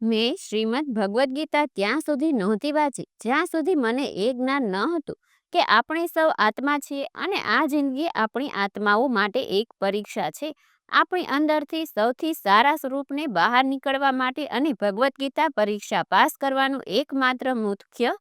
મેં શ્રીમદ ભગવદ્ ગીતા ત્યાં સુધી નહોતી વાંચી જ્યાં સુધી મને એ જ્ઞાન ન હતું કે આપણે સૌ આત્મા છીએ અને આ જિંદગી આપણી આત્માઓ માટે એક પરીક્ષા છે. આપણી અંદરથી સૌથી સારા સ્વરૂપને બહાર નીકળવા માટે અને ભગવદ્ ગીતા પરીક્ષા પાસ કરવાનું એકમાત્ર મુખ્ય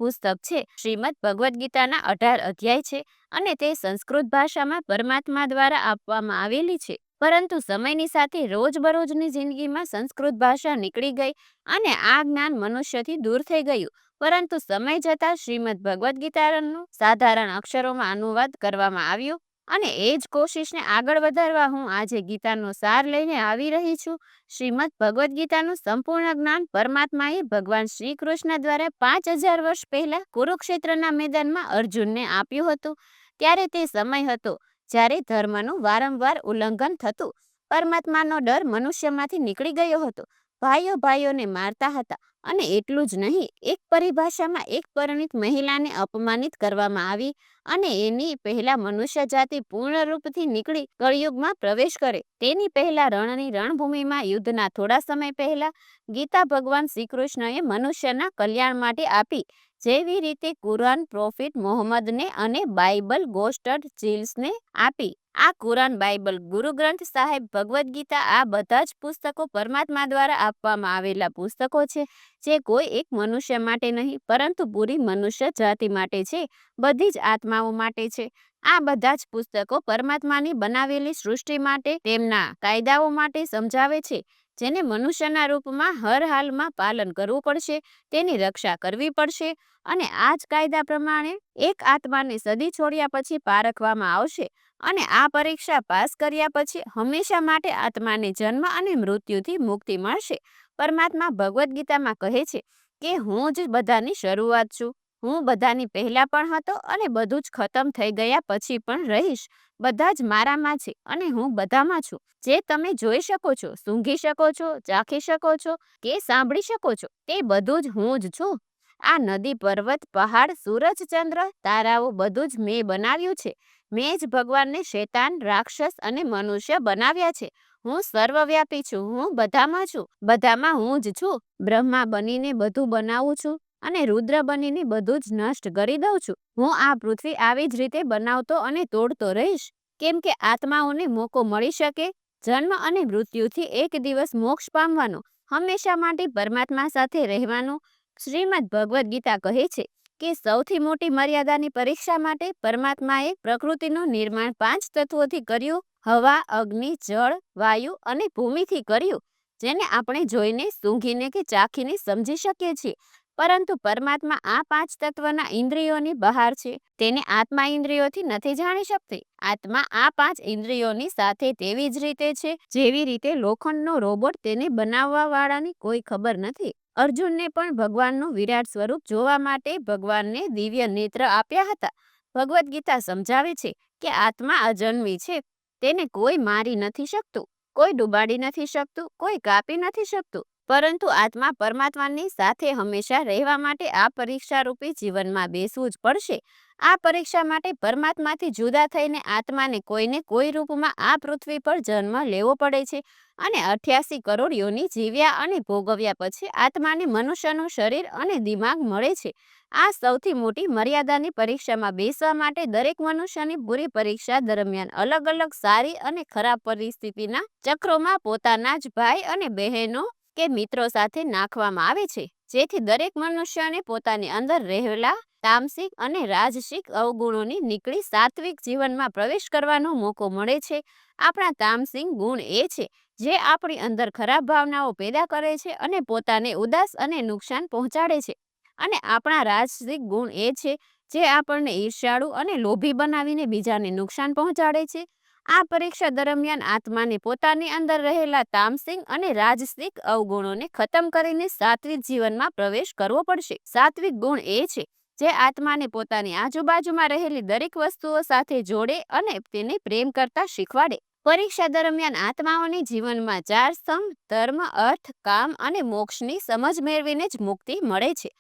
પુસ્તક છે. શ્રીમદ ભગવદ્ ગીતાના 18 અધ્યાય છે અને તે સંસ્કૃત ભાષામાં પરમાત્મા દ્વારા આપવામાં આવેલી છે. પરંતુ સમયની સાથે રોજબરોજની જિંદગીમાં સંસ્કૃત ભાષા નીકળી ગઈ અને આ જ્ઞાન મનુષ્યથી દૂર થઈ ગયું. પરંતુ સમય જતાં શ્રીમદ ભગવદ્ ગીતાનું સાધારણ અક્ષરોમાં અનુવાદ કરવામાં આવ્યું અને એ જ કોશિશને આગળ વધારવા હું આજે ગીતાનો સાર લઈને આવી રહી છું. શ્રીમદ ભગવદ્ ગીતાનું સંપૂર્ણ જ્ઞાન પરમાત્માએ ભગવાન શ્રી કૃષ્ણ દ્વારા 5000 વર્ષ પહેલા કુરુક્ષેત્રના મેદાનમાં અર્જુનને આપ્યું હતું. ત્યારે તે સમય હતો જ્યારે ધર્મનું વારંવાર ઉલ્લંઘન થતું. પરમાત્માનો ડર મનુષ્યમાંથી નીકળી ગયો હતો. ભાઈઓ ભાઈઓને મારતા હતા અને એટલું જ નહીં, એક પરિભાષામાં એક પરિણીત મહિલાને અપમાનિત કરવામાં આવી અને એની પહેલા મનુષ્ય જાતિ પૂર્ણ રૂપથી નીકળી કળિયુગમાં પ્રવેશ કરે તેની પહેલા રણની રણભૂમિમાં યુદ્ધના થોડા સમય પહેલા ગીતા ભગવાન શ્રી કૃષ્ણએ મનુષ્યના કલ્યાણ માટે આપી. જેવી રીતે કુરાન પ્રોફિટ મોહમ્મદને અને બાઇબલ ગોસ્ટડ ચીલ્સને આપી. આ કુરાન, બાઇબલ, ગુરુ ગ્રંથ સાહેબ, ભગવદ્ ગીતા આ બધા જ પુસ્તકો પરમાત્મા દ્વારા આપવામાં આવેલા પુસ્તકો છે જે કોઈ એક મનુષ્ય માટે નહીં પરંતુ પૂરી મનુષ્ય જાતિ માટે છે, બધી જ આત્માઓ માટે છે. આ બધા જ પુસ્તકો પરમાત્માની બનાવેલી સૃષ્ટિ માટે, તેમના કાયદાઓ માટે સમજાવે છે જેને મનુષ્યના રૂપમાં હર હાલમાં પાલન કરવું પડશે, તેની રક્ષા કરવી પડશે અને આ જ કાયદા પ્રમાણે એક આત્માને સદી છોડ્યા પછી પારખવામાં આવશે અને આ પરીક્ષા પાસ કર્યા પછી હંમેશા માટે આત્માને જન્મ અને મૃત્યુથી મુક્તિ મળશે. પરમાત્મા ભગવદ્ ગીતામાં કહે છે કે હું જ બધાની શરૂઆત છું, હું બધાની પહેલા પણ હતો અને બધું જ ખતમ થઈ ગયા પછી પણ રહીશ. બધા જ મારામાં છે અને હું બધામાં છું. જે તમે જોઈ શકો છો, સૂંઘી શકો છો, ચાખી શકો છો કે સાંભળી શકો છો, તે બધું જ હું જ છું. આ નદી, પર્વત, પહાડ, સૂરજ, ચંદ્ર, તારાઓ બધું જ મેં બનાવ્યું છે. મેં જ ભગવાનને શૈતાન, રાક્ષસ અને મનુષ્ય બનાવ્યા છે. હું સર્વવ્યાપી છું, હું બધામાં છું, બધામાં હું જ છું. બ્રહ્મા બનીને બધું બનાવું છું અને રુદ્ર બનીને બધું જ નષ્ટ કરી દઉં છું. હું આ પૃથ્વી આવી જ રીતે બનાવતો અને તોડતો રહીશ. કેમ કે આત્માઓને મોકો મળી શકે જન્મ અને મૃત્યુથી એક દિવસ મોક્ષ પામવાનો, હંમેશા માટે પરમાત્મા સાથે રહેવાનું. શ્રીમદ ભગવદ્ ગીતા કહે છે કે સૌથી મોટી મર્યાદાની પરીક્ષા માટે પરમાત્માએ પ્રકૃતિનું નિર્માણ 5 તત્વોથી કર્યું. હવા, અગ્નિ, જળ, વાયુ અને ભૂમિથી કર્યું, જેને આપણે જોઈને, સૂંઘીને કે ચાખીને સમજી શકીએ છીએ. પરંતુ પરમાત્મા આ 5 તત્વના ઇન્દ્રિયોની બહાર છે. તેને આત્મા ઇન્દ્રિયોથી નથી જાણી શકતી. આત્મા આ 5 ઇન્દ્રિયોની સાથે તેવી જ રીતે છે જેવી રીતે લોખંડનો રોબોટ તેને બનાવવા વાળાની કોઈ ખબર નથી. અર્જુનને પણ ભગવાનનું વિરાટ સ્વરૂપ જોવા માટે ભગવાનને દિવ્ય નેત્ર આપ્યા હતા. ભગવદ્ ગીતા સમજાવે છે કે આત્મા અજન્મી છે. તેને કોઈ મારી નથી શકતું, કોઈ ડુબાડી નથી શકતું, કોઈ કાપી નથી શકતું. પરંતુ આત્મા પરમાત્માની સાથે હંમેશા રહેવા માટે આ પરીક્ષા રૂપી જીવનમાં બેસવું જ પડશે. આ પરીક્ષા માટે પરમાત્માથી જુદા થઈને આત્માને કોઈને કોઈ રૂપમાં આ પૃથ્વી પર જન્મ લેવો પડે છે અને 88 કરોડ યોનિ જીવ્યા અને ભોગવ્યા પછી આત્માને મનુષ્યનું શરીર અને દિમાગ મળે છે. આ સૌથી મોટી મર્યાદાની પરીક્ષામાં બેસવા માટે દરેક મનુષ્યની પૂરી પરીક્ષા દરમિયાન અલગ અલગ સારી અને ખરાબ પરિસ્થિતિના ચક્રોમાં પોતાના જ ભાઈ અને બહેનો કે મિત્રો સાથે નાખવામાં આવે છે, જેથી દરેક મનુષ્યને પોતાની અંદર રહેલા તામસિક અને રાજસિક અવગુણોની નીકળી સાત્વિક જીવનમાં પ્રવેશ કરવાનો મોકો મળે છે. આપણા તામસિક ગુણ એ છે જે આપણી અંદર ખરાબ ભાવનાઓ પેદા કરે છે અને પોતાને ઉદાસ અને નુકસાન પહોંચાડે છે. અને આપણા રાજસિક ગુણ એ છે જે આપણને ઈર્ષ્યાળુ અને લોભી બનાવીને બીજાને નુકસાન પહોંચાડે છે. આ પરીક્ષા દરમિયાન આત્માને પોતાની અંદર રહેલા તામસિક અને રાજસિક અવગુણોને ખતમ કરીને સાત્વિક જીવનમાં પ્રવેશ કરવો પડશે. સાત્વિક ગુણ એ છે જે આત્માને પોતાની આજુબાજુમાં રહેલી દરેક વસ્તુઓ સાથે જોડે અને તેને પ્રેમ કરતા શીખવાડે. પરીક્ષા દરમિયાન આત્માઓને જીવનમાં 4 સ્તંભ, ધર્મ, અર્થ, કામ અને મોક્ષની સમજ મેળવીને જ મુક્તિ મળે છે.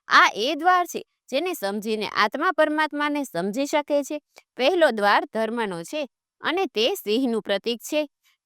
આ એ દ્વાર છે જેને સમજીને આત્મા પરમાત્માને સમજી શકે છે. પહેલો દ્વાર ધર્મનો છે અને તે સિંહનું પ્રતીક છે.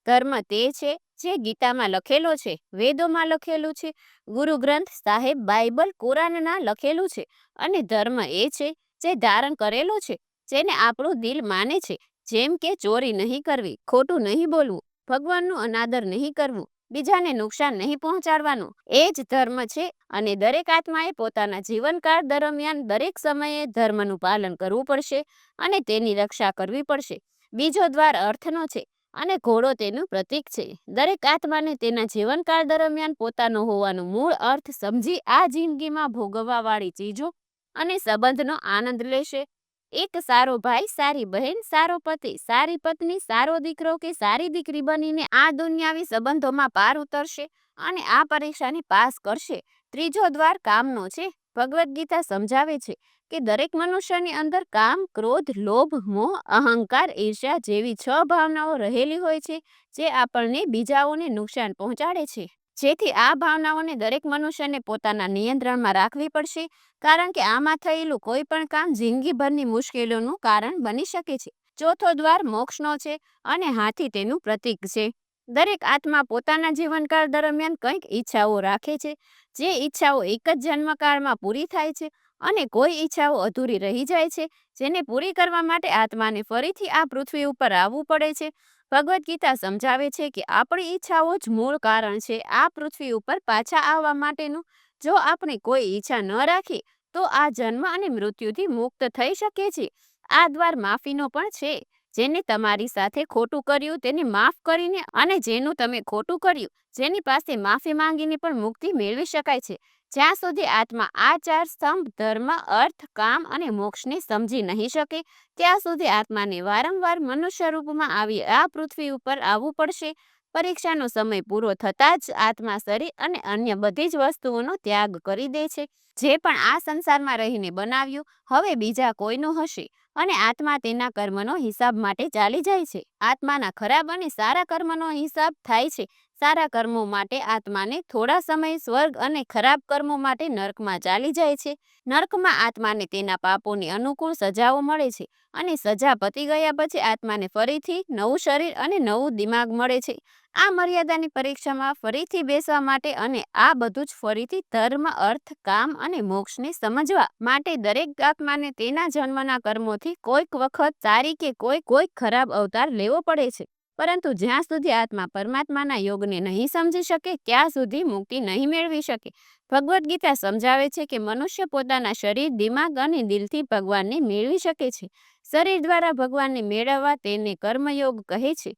ધર્મ તે છે જે ગીતામાં લખેલો છે, વેદોમાં લખેલું છે, ગુરુ ગ્રંથ સાહેબ બાઇબલ કુરાનના લખેલું છે. અને ધર્મ એ છે જે ધારણ કરેલો છે, જેને આપણું દિલ માને છે. જેમ કે ચોરી નહીં કરવી, ખોટું નહીં બોલવું, ભગવાનનું અનાદર નહીં કરવું, બીજાને નુકસાન નહીં પહોંચાડવાનું, એ જ ધર્મ છે. અને દરેક આત્માએ પોતાના જીવનકાળ દરમિયાન દરેક સમયે ધર્મનું પાલન કરવું પડશે અને તેની રક્ષા કરવી પડશે. બીજો દ્વાર અર્થનો છે અને ઘોડો તેનું પ્રતીક છે. દરેક આત્માને તેના જીવનકાળ દરમિયાન પોતાનો હોવાનો મૂળ અર્થ સમજી આ જિંદગીમાં ભોગવવાવાળી ચીજો અને સંબંધનો આનંદ લેશે. એક સારો ભાઈ, સારી બહેન, સારો પતિ, સારી પત્ની, સારો દીકરો કે સારી દીકરી બનીને આ દુનિયાવી સંબંધોમાં પાર ઉતરશે અને આ પરીક્ષાને પાસ કરશે. ત્રીજો દ્વાર કામનો છે. ભગવદ્ ગીતા સમજાવે છે કે દરેક મનુષ્યની અંદર કામ, ક્રોધ, લોભ, મોહ, અહંકાર, ઈર્ષ્યા જેવી 6 ભાવનાઓ રહેલી હોય છે, જે આપણને બીજાઓને નુકસાન પહોંચાડે છે. જેથી આ ભાવનાઓને દરેક મનુષ્યને પોતાના નિયંત્રણમાં રાખવી પડશે, કારણ કે આમાં થયેલું કોઈ પણ કામ જિંદગીભરની મુશ્કેલીઓનું કારણ બની શકે છે. ચોથો દ્વાર મોક્ષનો છે અને હાથી તેનું પ્રતીક છે. દરેક આત્મા પોતાના જીવનકાળ દરમિયાન કંઈક ઈચ્છાઓ રાખે છે, જે ઈચ્છાઓ એક જ જન્મકાળમાં પૂરી થાય છે અને કોઈ ઈચ્છાઓ અધૂરી રહી જાય છે, જેને પૂરી કરવા માટે આત્માને ફરીથી આ પૃથ્વી ઉપર આવવું પડે છે. ભગવદ્ ગીતા સમજાવે છે કે આપણી ઈચ્છાઓ જ મૂળ કારણ છે આ પૃથ્વી ઉપર પાછા આવવા માટેનું. જો આપણે કોઈ ઈચ્છા ન રાખીએ તો આ જન્મ અને મૃત્યુથી મુક્ત થઈ શકે છે. આ દ્વાર માફીનો પણ છે. જેને તમારી સાથે ખોટું કર્યું તેને માફ કરીને અને જેનું તમે ખોટું કર્યું જેની પાસે માફી માંગીને પણ મુક્તિ મેળવી શકાય છે. જ્યાં સુધી આત્મા આ 4 સ્તંભ ધર્મ, અર્થ, કામ અને મોક્ષને સમજી નહીં શકે, ત્યાં સુધી આત્માને વારંવાર મનુષ્ય રૂપમાં આવી આ પૃથ્વી ઉપર આવવું પડશે. પરીક્ષાનો સમય પૂરો થતાં જ આત્મા શરીર અને અન્ય બધી જ વસ્તુઓનો ત્યાગ કરી દે છે. જે પણ આ સંસારમાં રહીને બનાવ્યું હવે બીજા કોઈનું હશે અને આત્મા તેના કર્મનો હિસાબ માટે ચાલી જાય છે. આત્માના ખરાબ અને સારા કર્મનો હિસાબ થાય છે. સારા કર્મો માટે આત્માને થોડા સમય સ્વર્ગ અને ખરાબ કર્મો માટે નર્કમાં ચાલી જાય છે. નર્કમાં આત્માને તેના પાપોની અનુકૂળ સજાઓ મળે છે અને સજા પતી ગયા પછી આત્માને ફરીથી નવું શરીર અને નવું દિમાગ મળે છે. આ મર્યાદાની પરીક્ષામાં ફરીથી બેસવા માટે અને આ બધું જ ફરીથી ધર્મ, અર્થ, કામ અને મોક્ષને સમજવા માટે દરેક આત્માને તેના જન્મના કર્મોથી કોઈક વખત સારી કે કોઈક ખરાબ અવતાર લેવો પડે છે. પરંતુ જ્યાં સુધી આત્મા પરમાત્માના યોગને નહીં સમજી શકે ત્યાં સુધી મુક્તિ નહીં મેળવી શકે. ભગવદ્ ગીતા સમજાવે છે કે મનુષ્ય પોતાના શરીર, દિમાગ અને દિલથી ભગવાનને મેળવી શકે છે. શરીર દ્વારા ભગવાનને મેળવવા તેને કર્મયોગ કહે છે.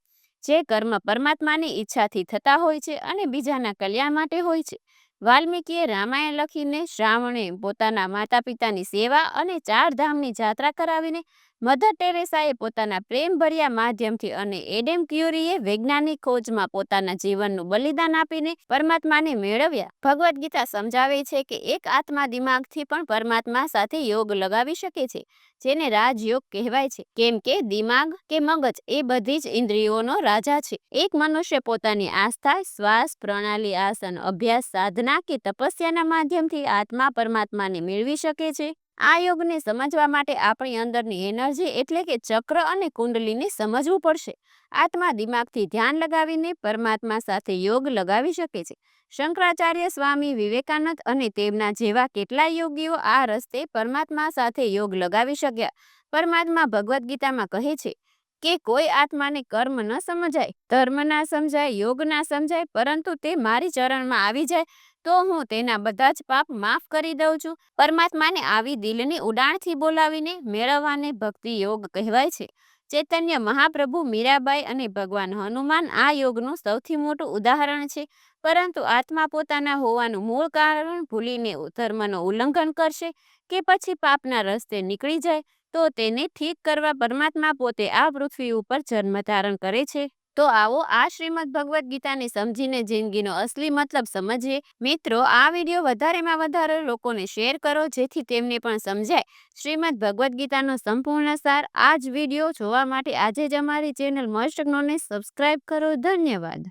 જે કર્મ પરમાત્માની ઈચ્છાથી થતા હોય છે અને બીજાના કલ્યાણ માટે હોય છે. વાલ્મીકીએ રામાયણ લખીને, શ્રાવણે પોતાના માતા પિતાની સેવા અને 4 ધામની જાત્રા કરાવીને, મધર ટેરેસાએ પોતાના પ્રેમભર્યા માધ્યમથી અને એડમ ક્યુરીએ વૈજ્ઞાનિક ખોજમાં પોતાના જીવનનું બલિદાન આપીને પરમાત્માને મેળવ્યા. ભગવદ્ ગીતા સમજાવે છે કે એક આત્મા દિમાગથી પણ પરમાત્મા સાથે યોગ લગાવી શકે છે, જેને રાજયોગ કહેવાય છે. કેમ કે દિમાગ કે મગજ એ બધી જ ઇન્દ્રિયોનો રાજા છે. એક મનુષ્ય પોતાની આસ્થા, શ્વાસ પ્રણાલી, આસન, અભ્યાસ, સાધના કે તપસ્યાના માધ્યમથી આત્મા પરમાત્માને મેળવી શકે છે. આ યોગને સમજવા માટે આપણી અંદરની એનર્જી એટલે કે ચક્ર અને કુંડલીને સમજવું પડશે. આત્મા દિમાગથી ધ્યાન લગાવીને પરમાત્મા સાથે યોગ લગાવી શકે છે. શંકરાચાર્ય, સ્વામી વિવેકાનંદ અને તેમના જેવા કેટલાય યોગીઓ આ રસ્તે પરમાત્મા સાથે યોગ લગાવી શક્યા. પરમાત્મા ભગવદ્ ગીતામાં કહે છે કે કોઈ આત્માને કર્મ ન સમજાય, ધર્મ ના સમજાય, યોગ ના સમજાય, પરંતુ તે મારી ચરણમાં આવી જાય તો હું તેના બધા જ પાપ માફ કરી દઉં છું. પરમાત્માને આવી દિલની ઉડાણથી બોલાવીને મેળવવાને ભક્તિ યોગ કહેવાય છે. ચૈતન્ય મહાપ્રભુ, મીરાબાઈ અને ભગવાન હનુમાન આ યોગનું સૌથી મોટું ઉદાહરણ છે. પરંતુ આત્મા પોતાના હોવાનું મૂળ કારણ ભૂલીને ધર્મનો ઉલ્લંઘન કરશે કે પછી પાપના રસ્તે નીકળી જાય તો તેને ઠીક કરવા પરમાત્મા પોતે આ પૃથ્વી ઉપર જન્મ ધારણ કરે છે. તો આવો આ શ્રીમદ ભગવદ્ ગીતાને સમજીને જિંદગીનો અસલી મતલબ સમજીએ. મિત્રો, આ વિડીયો વધારેમાં વધારે લોકોને શેર કરો જેથી તેમને પણ સમજાય શ્રીમદ ભગવદ્ ગીતાનો સંપૂર્ણ સાર. આ જ વિડીયો જોવા માટે આજે જ અમારી ચેનલ મસ્ટ જ્ઞોને સબસ્ક્રાઇબ કરો. ધન્યવાદ.